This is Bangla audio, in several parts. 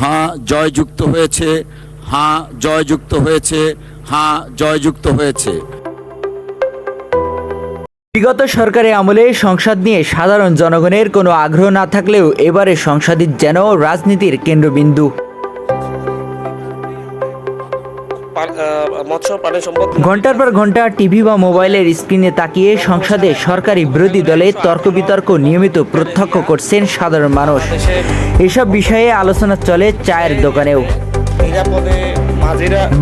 হাঁ জয়যুক্ত হয়েছে, হাঁ জয়যুক্ত হয়েছে, হাঁ জয়যুক্ত হয়েছে। বিগত সরকারের আমলে সংসদ নিয়ে সাধারণ জনগণের কোনো আগ্রহ না থাকলেও এবারে সংসদই যেন রাজনীতির কেন্দ্রবিন্দু। ঘন্টার পর ঘন্টা টিভি বা মোবাইলের স্ক্রিনে তাকিয়ে সংসদে সরকারি বিরোধী দলের তর্ক বিতর্ক নিয়মিত প্রত্যক্ষ করছেন সাধারণ মানুষ। এসব বিষয়ে আলোচনা চলে চায়ের দোকানেও।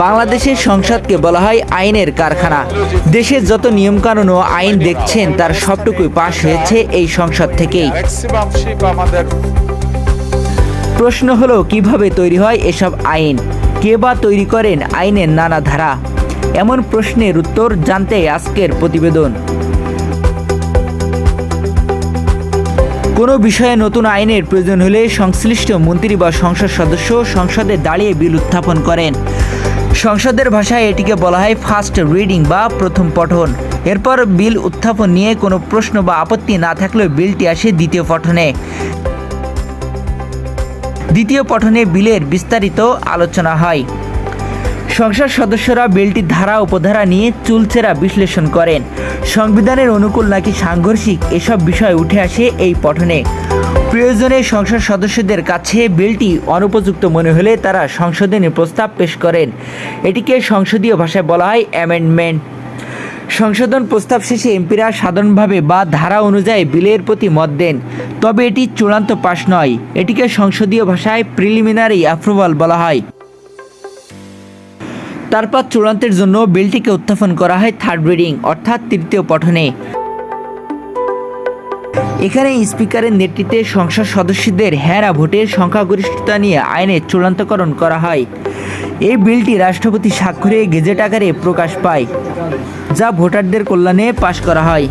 বাংলাদেশের সংসদকে বলা হয় আইনের কারখানা। দেশের যত নিয়মকানুন ও আইন দেখছেন তার সবটুকুই পাশ হয়েছে এই সংসদ থেকেই। প্রশ্ন হলো কিভাবে তৈরি হয় এসব আইন, কে বা তৈরি করেন আইনের নানা ধারা? এমন প্রশ্নের উত্তর জানতে আজকের প্রতিবেদন। কোনো বিষয়ে নতুন আইনের প্রয়োজন হলে সংশ্লিষ্ট মন্ত্রী বা সংসদ সদস্য সংসদে দাঁড়িয়ে বিল উত্থাপন করেন। সংসদের ভাষায় এটিকে বলা হয় ফার্স্ট রিডিং বা প্রথম পঠন। এরপর বিল উত্থাপন নিয়ে কোনো প্রশ্ন বা আপত্তি না থাকলেও বিলটি আসে দ্বিতীয় পঠনে। দ্বিতীয় পঠনে বিলের বিস্তারিত আলোচনা হয়। সংসদ সদস্যরা বিলটির ধারা উপধারা নিয়ে চুলচেরা বিশ্লেষণ করেন। সংবিধানের অনুকূল নাকি সাংঘর্ষিক এসব বিষয় উঠে আসে এই পঠনে। প্রয়োজনে সংসদ সদস্যদের কাছে বিলটি অনুপযুক্ত মনে হলে তারা সংশোধনী প্রস্তাব পেশ করেন। এটিকে সংসদীয় ভাষায় বলা হয় অ্যামেন্ডমেন্ট। সংশোধন প্রস্তাব শেষে এমপিরা সাধারণভাবে বা ধারা অনুযায়ী বিলের প্রতি মত দেন, তবে এটি চূড়ান্ত পাশ নয়। এটিকে সংসদীয় ভাষায় প্রিলিমিনারি অ্যাপ্রুভাল বলা হয়। তারপর চূড়ান্তের জন্য বিলটিকে উত্থাপন করা হয় থার্ড রিডিং অর্থাৎ তৃতীয় পঠনে। এখানে স্পিকারের নেতৃত্বে সংসদ সদস্যদের হেরা ভোটের সংখ্যাগরিষ্ঠতা নিয়ে আইনের চূড়ান্তকরণ করা হয়। এই বিলটি রাষ্ট্রপতি স্বাক্ষরে গেজেট আকারে প্রকাশ পায়, যা ভোটারদের কল্যাণে পাশ করা হয়।